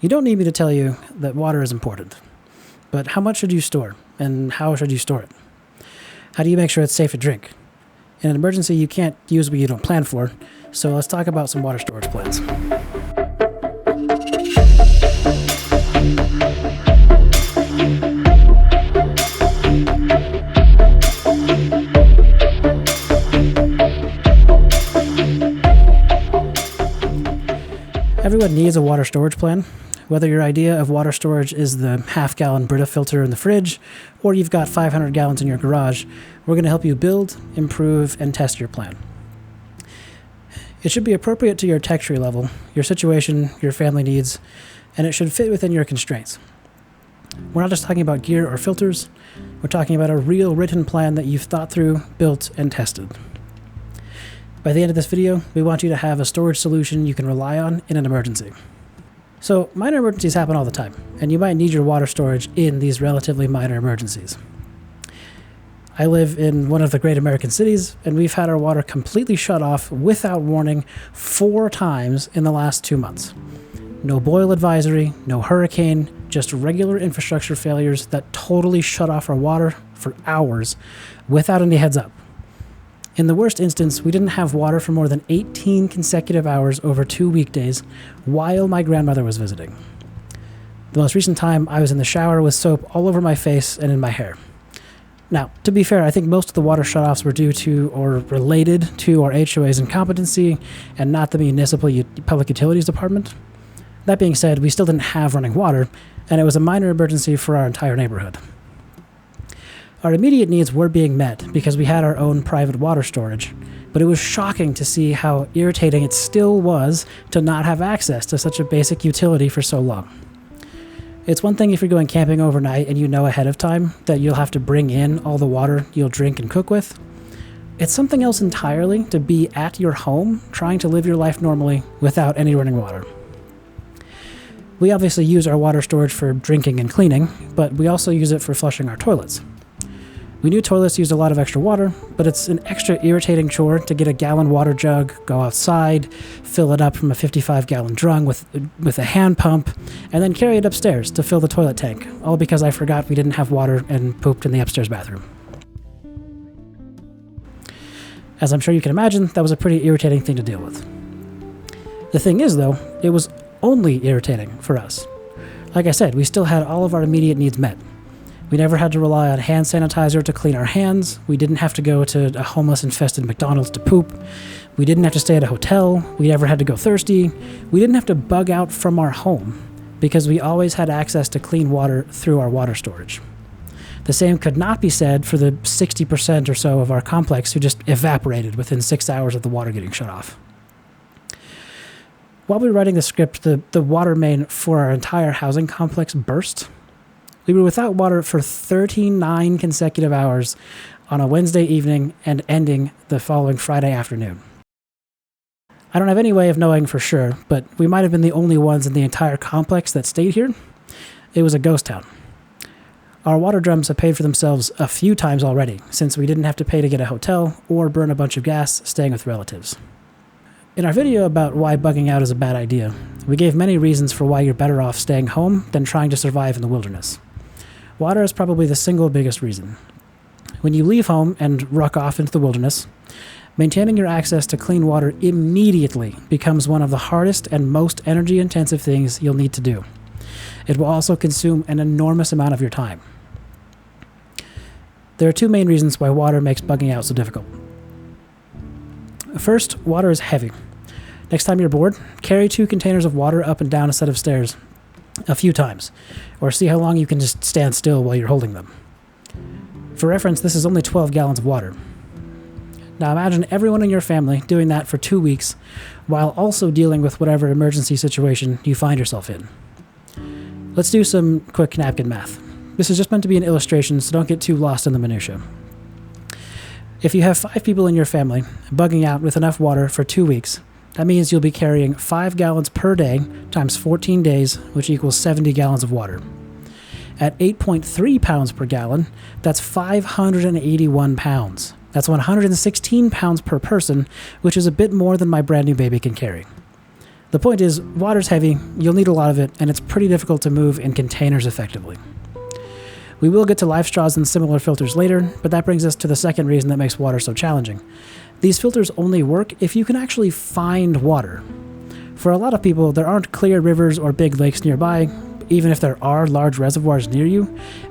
You don't need me to tell you that water is important. But how much should you store? And how should you store it? How do you make sure it's safe to drink? In an emergency, you can't use what you don't plan for, so let's talk about some water storage plans. Everyone needs a water storage plan. Whether your idea of water storage is the half-gallon Brita filter in the fridge, or you've got 500 gallons in your garage, we're going to help you build, improve, and test your plan. It should be appropriate to your tech tree level, your situation, your family needs, and it should fit within your constraints. We're not just talking about gear or filters, we're talking about a real written plan that you've thought through, built, and tested. By the end of this video, we want you to have a storage solution you can rely on in an emergency. So, minor emergencies happen all the time, and you might need your water storage in these relatively minor emergencies. I live in one of the great American cities, and we've had our water completely shut off without warning 4 times in the last 2 months. No boil advisory, no hurricane, just regular infrastructure failures that totally shut off our water for hours without any heads up. In the worst instance, we didn't have water for more than 18 consecutive hours over 2 weekdays while my grandmother was visiting. The most recent time, I was in the shower with soap all over my face and in my hair. Now, to be fair, I think most of the water shutoffs were due to or related to our HOA's incompetency and not the municipal public utilities department. That being said, we still didn't have running water, and it was a minor emergency for our entire neighborhood. Our immediate needs were being met because we had our own private water storage, but it was shocking to see how irritating it still was to not have access to such a basic utility for so long. It's one thing if you're going camping overnight and you know ahead of time that you'll have to bring in all the water you'll drink and cook with. It's something else entirely to be at your home trying to live your life normally without any running water. We obviously use our water storage for drinking and cleaning, but we also use it for flushing our toilets. We knew toilets used a lot of extra water, but it's an extra irritating chore to get a gallon water jug, go outside, fill it up from a 55-gallon drum with a hand pump, and then carry it upstairs to fill the toilet tank, all because I forgot we didn't have water and pooped in the upstairs bathroom. As I'm sure you can imagine, that was a pretty irritating thing to deal with. The thing is, though, it was only irritating for us. Like I said, we still had all of our immediate needs met. We never had to rely on hand sanitizer to clean our hands. We didn't have to go to a homeless-infested McDonald's to poop. We didn't have to stay at a hotel. We never had to go thirsty. We didn't have to bug out from our home because we always had access to clean water through our water storage. The same could not be said for the 60% or so of our complex who just evaporated within 6 hours of the water getting shut off. While we were writing the script, the water main for our entire housing complex burst. We were without water for 39 consecutive hours on a Wednesday evening and ending the following Friday afternoon. I don't have any way of knowing for sure, but we might have been the only ones in the entire complex that stayed here. It was a ghost town. Our water drums have paid for themselves a few times already, since we didn't have to pay to get a hotel or burn a bunch of gas staying with relatives. In our video about why bugging out is a bad idea, we gave many reasons for why you're better off staying home than trying to survive in the wilderness. Water is probably the single biggest reason. When you leave home and ruck off into the wilderness, maintaining your access to clean water immediately becomes one of the hardest and most energy-intensive things you'll need to do. It will also consume an enormous amount of your time. There are 2 main reasons why water makes bugging out so difficult. First, water is heavy. Next time you're bored, carry 2 containers of water up and down a set of stairs a few times, or see how long you can just stand still while you're holding them. For reference, this is only 12 gallons of water. Now imagine everyone in your family doing that for 2 weeks, while also dealing with whatever emergency situation you find yourself in. Let's do some quick napkin math. This is just meant to be an illustration, so don't get too lost in the minutia. If you have 5 people in your family bugging out with enough water for 2 weeks, that means you'll be carrying 5 gallons per day times 14 days, which equals 70 gallons of water. At 8.3 pounds per gallon, that's 581 pounds. That's 116 pounds per person, which is a bit more than my brand new baby can carry. The point is, water's heavy, you'll need a lot of it, and it's pretty difficult to move in containers effectively. We will get to life straws and similar filters later, but that brings us to the second reason that makes water so challenging. These filters only work if you can actually find water. For a lot of people, there aren't clear rivers or big lakes nearby. Even if there are large reservoirs near you,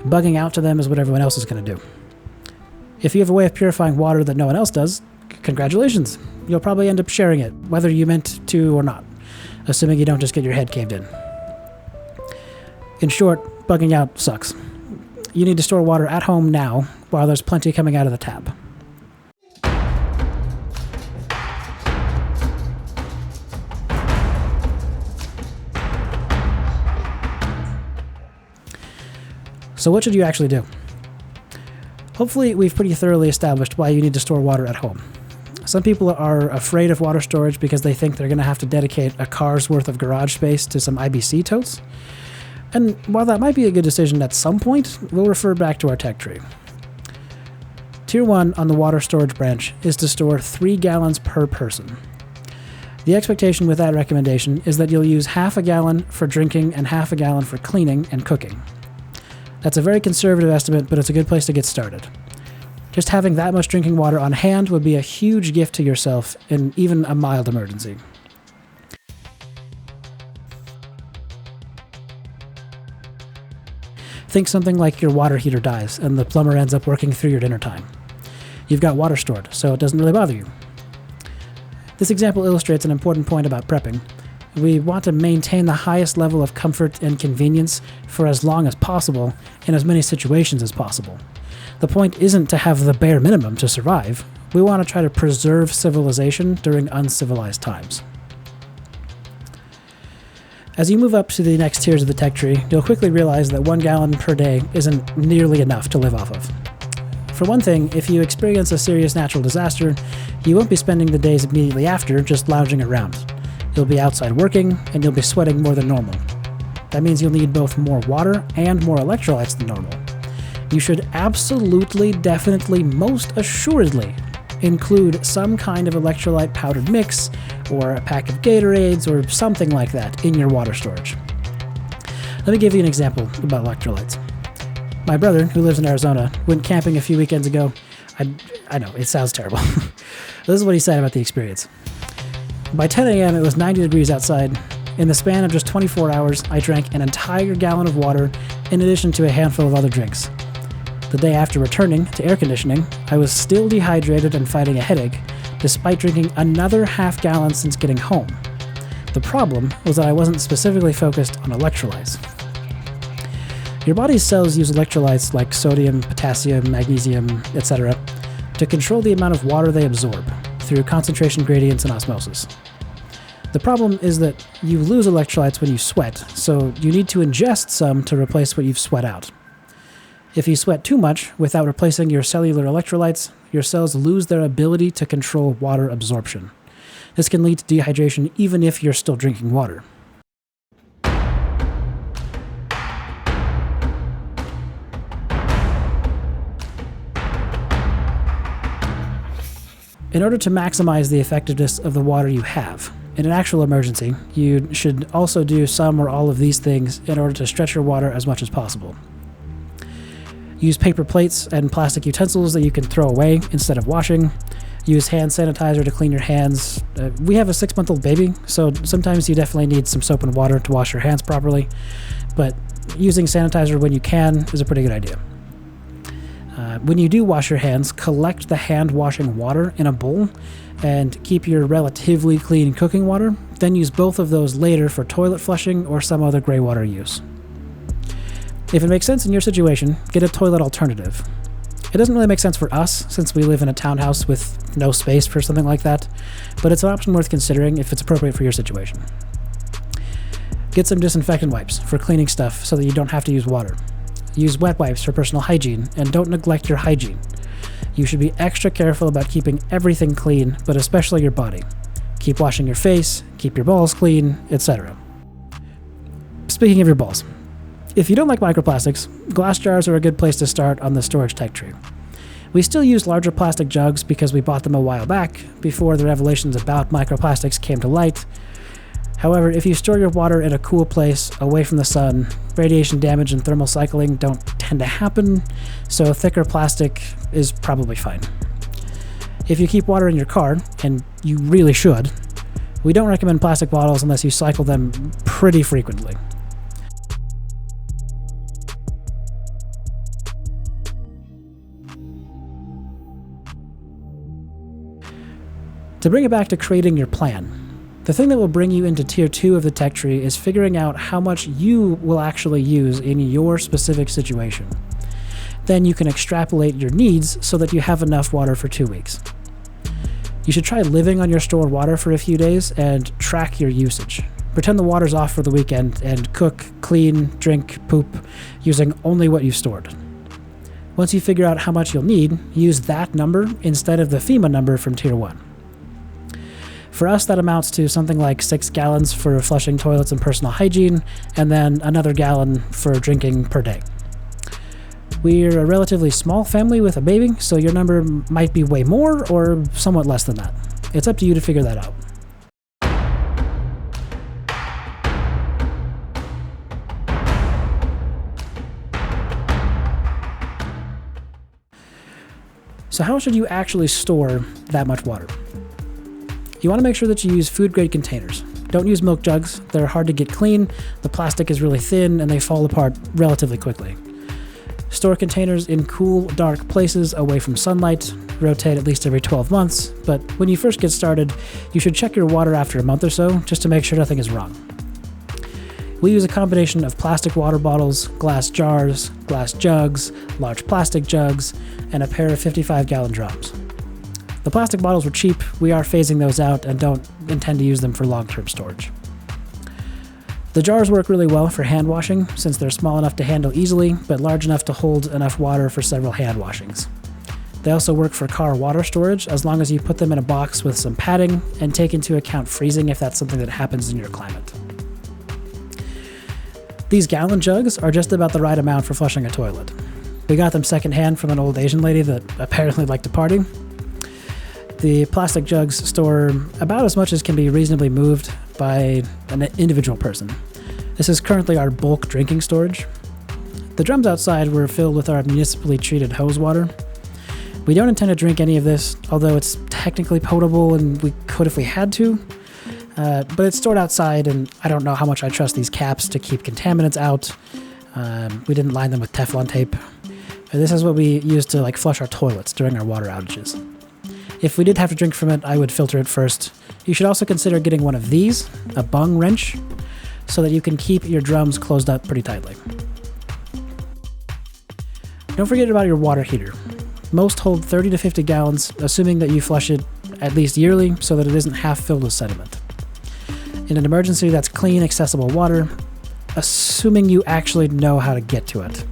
bugging out to them is what everyone else is going to do. If you have a way of purifying water that no one else does, congratulations. You'll probably end up sharing it, whether you meant to or not, assuming you don't just get your head caved in. In short, bugging out sucks. You need to store water at home now, while there's plenty coming out of the tap. So what should you actually do? Hopefully we've pretty thoroughly established why you need to store water at home. Some people are afraid of water storage because they think they're going to have to dedicate a car's worth of garage space to some IBC totes. And while that might be a good decision at some point, we'll refer back to our tech tree. Tier 1 on the water storage branch is to store 3 gallons per person. The expectation with that recommendation is that you'll use half a gallon for drinking and half a gallon for cleaning and cooking. That's a very conservative estimate, but it's a good place to get started. Just having that much drinking water on hand would be a huge gift to yourself in even a mild emergency. Think something like your water heater dies and the plumber ends up working through your dinner time. You've got water stored, so it doesn't really bother you. This example illustrates an important point about prepping. We want to maintain the highest level of comfort and convenience for as long as possible in as many situations as possible. The point isn't to have the bare minimum to survive. We want to try to preserve civilization during uncivilized times. As you move up to the next tiers of the tech tree, you'll quickly realize that 1 gallon per day isn't nearly enough to live off of. For one thing, if you experience a serious natural disaster, you won't be spending the days immediately after just lounging around. You'll be outside working, and you'll be sweating more than normal. That means you'll need both more water and more electrolytes than normal. You should absolutely, definitely, most assuredly include some kind of electrolyte powdered mix, or a pack of Gatorades, or something like that in your water storage. Let me give you an example about electrolytes. My brother, who lives in Arizona, went camping a few weekends ago. I know, it sounds terrible. This is what he said about the experience. By 10 a.m. it was 90 degrees outside. In the span of just 24 hours, I drank an entire gallon of water in addition to a handful of other drinks. The day after returning to air conditioning, I was still dehydrated and fighting a headache, despite drinking another half gallon since getting home. The problem was that I wasn't specifically focused on electrolytes. Your body's cells use electrolytes like sodium, potassium, magnesium, etc. to control the amount of water they absorb through concentration gradients and osmosis. The problem is that you lose electrolytes when you sweat, so you need to ingest some to replace what you've sweat out. If you sweat too much without replacing your cellular electrolytes, your cells lose their ability to control water absorption. This can lead to dehydration even if you're still drinking water. In order to maximize the effectiveness of the water you have, in an actual emergency, you should also do some or all of these things in order to stretch your water as much as possible. Use paper plates and plastic utensils that you can throw away instead of washing. Use hand sanitizer to clean your hands. We have a 6-month-old baby, so sometimes you definitely need some soap and water to wash your hands properly, but using sanitizer when you can is a pretty good idea. When you do wash your hands, collect the hand washing water in a bowl and keep your relatively clean cooking water. Then use both of those later for toilet flushing or some other gray water use. If it makes sense in your situation, get a toilet alternative. It doesn't really make sense for us since we live in a townhouse with no space for something like that, but it's an option worth considering if it's appropriate for your situation. Get some disinfectant wipes for cleaning stuff so that you don't have to use water. Use wet wipes for personal hygiene, and don't neglect your hygiene. You should be extra careful about keeping everything clean, but especially your body. Keep washing your face, keep your balls clean, etc. Speaking of your balls, if you don't like microplastics, glass jars are a good place to start on the storage tech tree. We still use larger plastic jugs because we bought them a while back, before the revelations about microplastics came to light. However, if you store your water in a cool place away from the sun, radiation damage and thermal cycling don't tend to happen, so thicker plastic is probably fine. If you keep water in your car, and you really should, we don't recommend plastic bottles unless you cycle them pretty frequently. To bring it back to creating your plan, the thing that will bring you into Tier 2 of the tech tree is figuring out how much you will actually use in your specific situation. Then you can extrapolate your needs so that you have enough water for 2 weeks. You should try living on your stored water for a few days and track your usage. Pretend the water's off for the weekend and cook, clean, drink, poop, using only what you've stored. Once you figure out how much you'll need, use that number instead of the FEMA number from Tier 1. For us, that amounts to something like 6 gallons for flushing toilets and personal hygiene, and then another gallon for drinking per day. We're a relatively small family with a baby, so your number might be way more or somewhat less than that. It's up to you to figure that out. So how should you actually store that much water? You want to make sure that you use food-grade containers. Don't use milk jugs. They're hard to get clean, the plastic is really thin, and they fall apart relatively quickly. Store containers in cool, dark places away from sunlight. Rotate at least every 12 months, but when you first get started, you should check your water after a month or so, just to make sure nothing is wrong. We use a combination of plastic water bottles, glass jars, glass jugs, large plastic jugs, and a pair of 55-gallon drums. The plastic bottles were cheap, we are phasing those out and don't intend to use them for long-term storage. The jars work really well for hand washing, since they're small enough to handle easily, but large enough to hold enough water for several hand washings. They also work for car water storage, as long as you put them in a box with some padding and take into account freezing if that's something that happens in your climate. These gallon jugs are just about the right amount for flushing a toilet. We got them secondhand from an old Asian lady that apparently liked to party. The plastic jugs store about as much as can be reasonably moved by an individual person. This is currently our bulk drinking storage. The drums outside were filled with our municipally treated hose water. We don't intend to drink any of this, although it's technically potable and we could if we had to. But it's stored outside, and I don't know how much I trust these caps to keep contaminants out. We didn't line them with Teflon tape. This is what we use to flush our toilets during our water outages. If we did have to drink from it, I would filter it first. You should also consider getting one of these, a bung wrench, so that you can keep your drums closed up pretty tightly. Don't forget about your water heater. Most hold 30 to 50 gallons, assuming that you flush it at least yearly so that it isn't half filled with sediment. In an emergency, that's clean, accessible water, assuming you actually know how to get to it.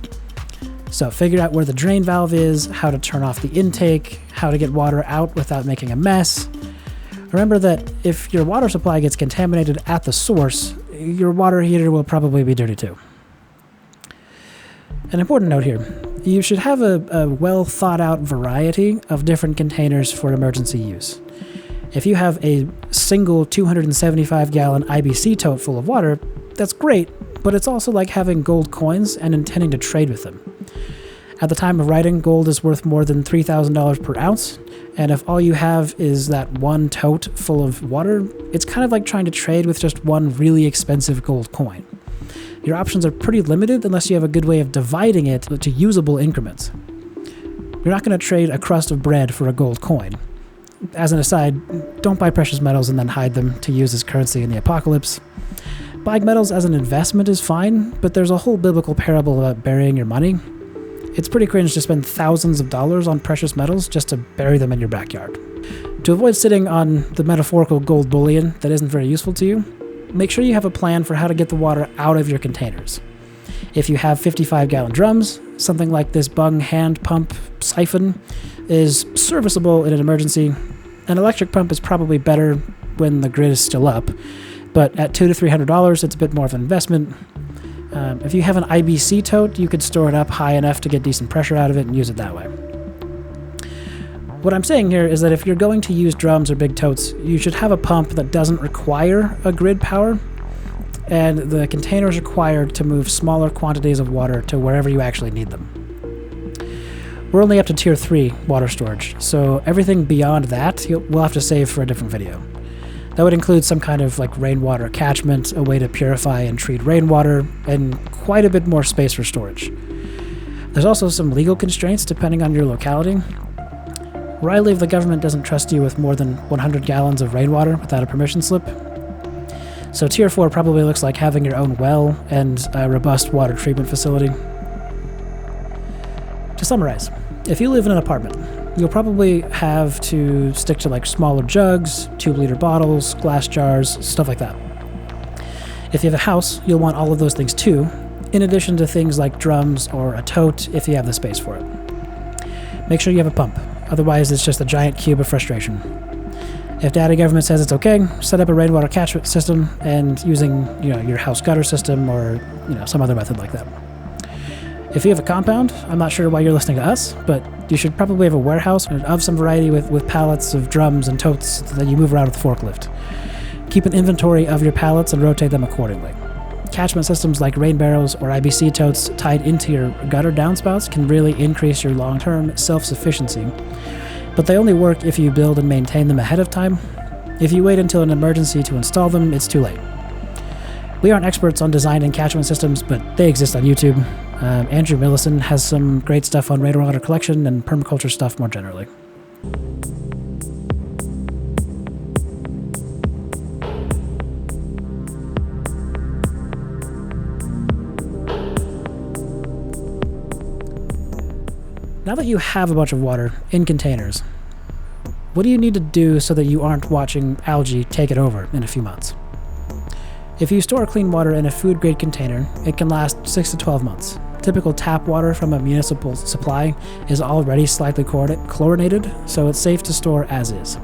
So figure out where the drain valve is, how to turn off the intake, how to get water out without making a mess. Remember that if your water supply gets contaminated at the source, your water heater will probably be dirty too. An important note here, you should have a well thought out variety of different containers for emergency use. If you have a single 275 gallon IBC tote full of water, that's great, but it's also like having gold coins and intending to trade with them. At the time of writing, gold is worth more than $3,000 per ounce, and if all you have is that one tote full of water, it's kind of like trying to trade with just one really expensive gold coin. Your options are pretty limited unless you have a good way of dividing it to usable increments. You're not going to trade a crust of bread for a gold coin. As an aside, don't buy precious metals and then hide them to use as currency in the apocalypse. Buying metals as an investment is fine, but there's a whole biblical parable about burying your money. It's pretty cringe to spend thousands of dollars on precious metals just to bury them in your backyard. To avoid sitting on the metaphorical gold bullion that isn't very useful to you, make sure you have a plan for how to get the water out of your containers. If you have 55-gallon drums, something like this bung hand pump siphon is serviceable in an emergency. An electric pump is probably better when the grid is still up, but at $200 to $300, it's a bit more of an investment. If you have an IBC tote, you could store it up high enough to get decent pressure out of it and use it that way. What I'm saying here is that if you're going to use drums or big totes, you should have a pump that doesn't require a grid power, and the container is required to move smaller quantities of water to wherever you actually need them. We're only up to tier 3 water storage, so everything beyond that we'll have to save for a different video. That would include some kind of like rainwater catchment, a way to purify and treat rainwater, and quite a bit more space for storage. There's also some legal constraints depending on your locality. Where I live, the government doesn't trust you with more than 100 gallons of rainwater without a permission slip. So tier 4 probably looks like having your own well and a robust water treatment facility. To summarize, if you live in an apartment, you'll probably have to stick to like smaller jugs, 2-liter bottles, glass jars, stuff like that. If you have a house, you'll want all of those things too, in addition to things like drums or a tote if you have the space for it. Make sure you have a pump, otherwise it's just a giant cube of frustration. If Daddy Government says it's okay, set up a rainwater catchment system and using your house gutter system or some other method like that. If you have a compound, I'm not sure why you're listening to us, but you should probably have a warehouse of some variety with pallets of drums and totes that you move around with a forklift. Keep an inventory of your pallets and rotate them accordingly. Catchment systems like rain barrels or IBC totes tied into your gutter downspouts can really increase your long-term self-sufficiency, but they only work if you build and maintain them ahead of time. If you wait until an emergency to install them, it's too late. We aren't experts on designing catchment systems, but they exist on YouTube. Andrew Millison has some great stuff on rainwater collection and permaculture stuff more generally. Now that you have a bunch of water in containers, what do you need to do so that you aren't watching algae take it over in a few months? If you store clean water in a food-grade container, it can last 6 to 12 months. Typical tap water from a municipal supply is already slightly chlorinated, so it's safe to store as is.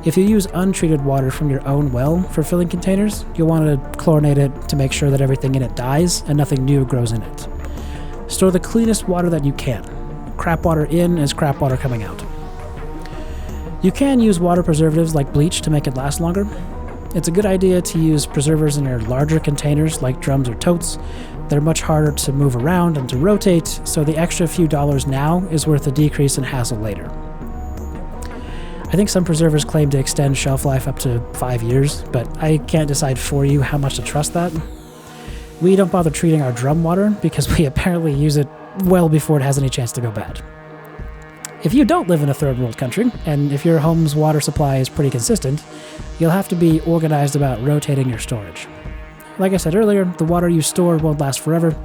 If you use untreated water from your own well for filling containers, you'll want to chlorinate it to make sure that everything in it dies and nothing new grows in it. Store the cleanest water that you can. Crap water in is crap water coming out. You can use water preservatives like bleach to make it last longer. It's a good idea to use preservers in your larger containers like drums or totes. They're much harder to move around and to rotate, so the extra few dollars now is worth a decrease in hassle later. I think some preservers claim to extend shelf life up to 5 years, but I can't decide for you how much to trust that. We don't bother treating our drum water because we apparently use it well before it has any chance to go bad. If you don't live in a third world country, and if your home's water supply is pretty consistent, you'll have to be organized about rotating your storage. Like I said earlier, the water you store won't last forever,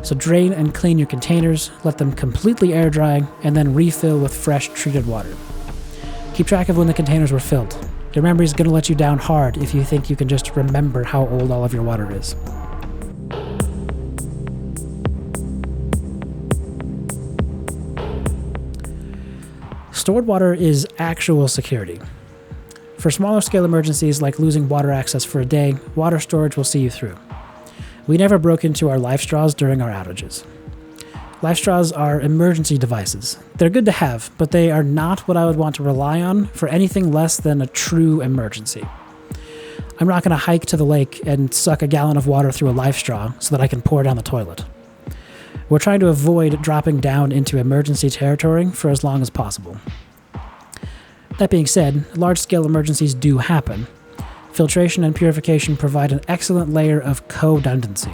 so drain and clean your containers, let them completely air dry, and then refill with fresh treated water. Keep track of when the containers were filled. Your memory is going to let you down hard if you think you can just remember how old all of your water is. Stored water is actual security. For smaller scale emergencies like losing water access for a day, water storage will see you through. We never broke into our life straws during our outages. Life straws are emergency devices. They're good to have, but they are not what I would want to rely on for anything less than a true emergency. I'm not going to hike to the lake and suck a gallon of water through a life straw so that I can pour down the toilet. We're trying to avoid dropping down into emergency territory for as long as possible. That being said, large-scale emergencies do happen. Filtration and purification provide an excellent layer of co-redundancy.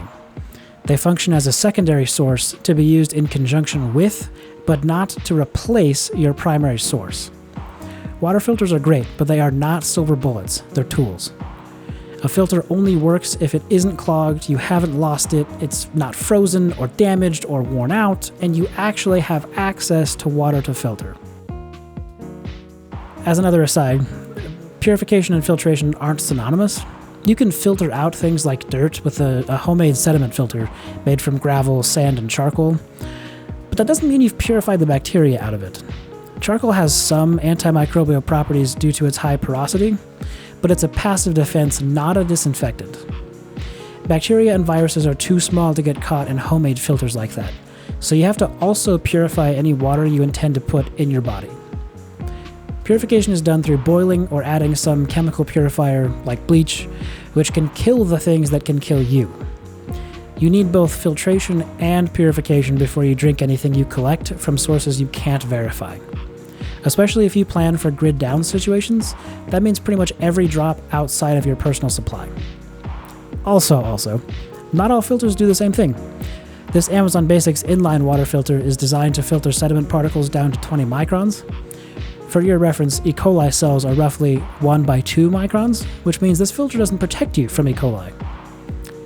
They function as a secondary source to be used in conjunction with, but not to replace, your primary source. Water filters are great, but they are not silver bullets. They're tools. A filter only works if it isn't clogged, you haven't lost it, it's not frozen or damaged or worn out, and you actually have access to water to filter. As another aside, purification and filtration aren't synonymous. You can filter out things like dirt with a homemade sediment filter made from gravel, sand, and charcoal, but that doesn't mean you've purified the bacteria out of it. Charcoal has some antimicrobial properties due to its high porosity, but it's a passive defense, not a disinfectant. Bacteria and viruses are too small to get caught in homemade filters like that, so you have to also purify any water you intend to put in your body. Purification is done through boiling or adding some chemical purifier like bleach, which can kill the things that can kill you. You need both filtration and purification before you drink anything you collect from sources you can't verify. Especially if you plan for grid down situations, that means pretty much every drop outside of your personal supply. Also, not all filters do the same thing. This Amazon Basics inline water filter is designed to filter sediment particles down to 20 microns. For your reference, E. coli cells are roughly 1 by 2 microns, which means this filter doesn't protect you from E. coli.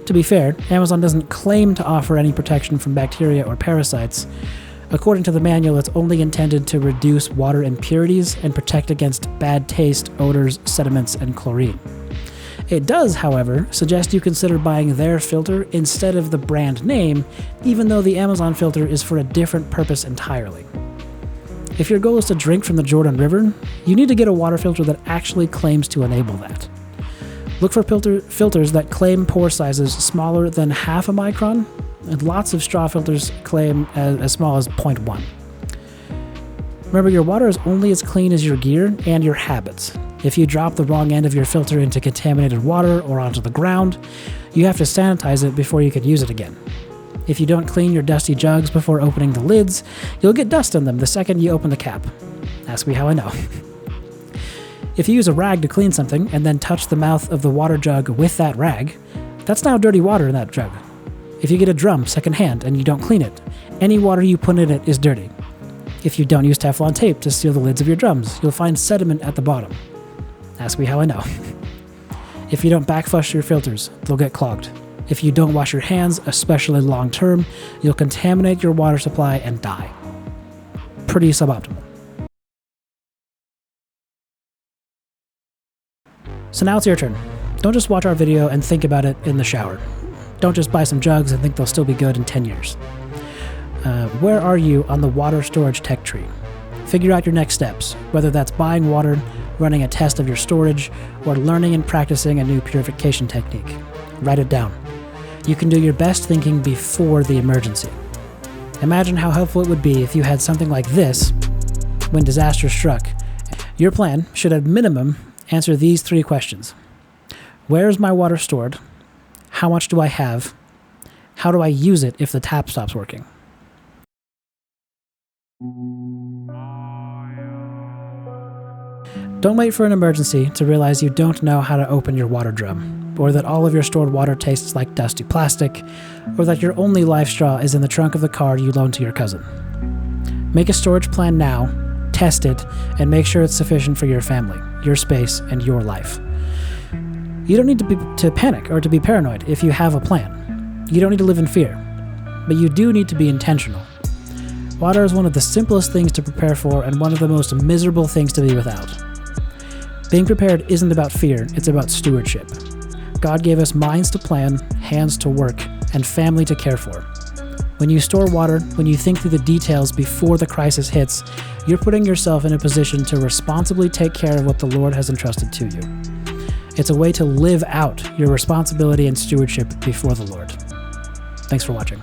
To be fair, Amazon doesn't claim to offer any protection from bacteria or parasites. According to the manual, it's only intended to reduce water impurities and protect against bad taste, odors, sediments, and chlorine. It does, however, suggest you consider buying their filter instead of the brand name, even though the Amazon filter is for a different purpose entirely. If your goal is to drink from the Jordan River, you need to get a water filter that actually claims to enable that. Look for filters that claim pore sizes smaller than half a micron, and lots of straw filters claim as small as 0.1. Remember, your water is only as clean as your gear and your habits. If you drop the wrong end of your filter into contaminated water or onto the ground, you have to sanitize it before you can use it again. If you don't clean your dusty jugs before opening the lids, you'll get dust on them the second you open the cap. Ask me how I know. If you use a rag to clean something and then touch the mouth of the water jug with that rag, that's now dirty water in that jug. If you get a drum secondhand and you don't clean it, any water you put in it is dirty. If you don't use Teflon tape to seal the lids of your drums, you'll find sediment at the bottom. Ask me how I know. If you don't backflush your filters, they'll get clogged. If you don't wash your hands, especially long term, you'll contaminate your water supply and die. Pretty suboptimal. So now it's your turn. Don't just watch our video and think about it in the shower. Don't just buy some jugs and think they'll still be good in 10 years. Where are you on the water storage tech tree? Figure out your next steps, whether that's buying water, running a test of your storage, or learning and practicing a new purification technique. Write it down. You can do your best thinking before the emergency. Imagine how helpful it would be if you had something like this when disaster struck. Your plan should at minimum answer these 3 questions. Where is my water stored? How much do I have? How do I use it if the tap stops working? Don't wait for an emergency to realize you don't know how to open your water drum, or that all of your stored water tastes like dusty plastic, or that your only life straw is in the trunk of the car you loaned to your cousin. Make a storage plan now, test it, and make sure it's sufficient for your family, your space, and your life. You don't need to panic or to be paranoid if you have a plan. You don't need to live in fear, but you do need to be intentional. Water is one of the simplest things to prepare for and one of the most miserable things to be without. Being prepared isn't about fear, it's about stewardship. God gave us minds to plan, hands to work, and family to care for. When you store water, when you think through the details before the crisis hits, you're putting yourself in a position to responsibly take care of what the Lord has entrusted to you. It's a way to live out your responsibility and stewardship before the Lord. Thanks for watching.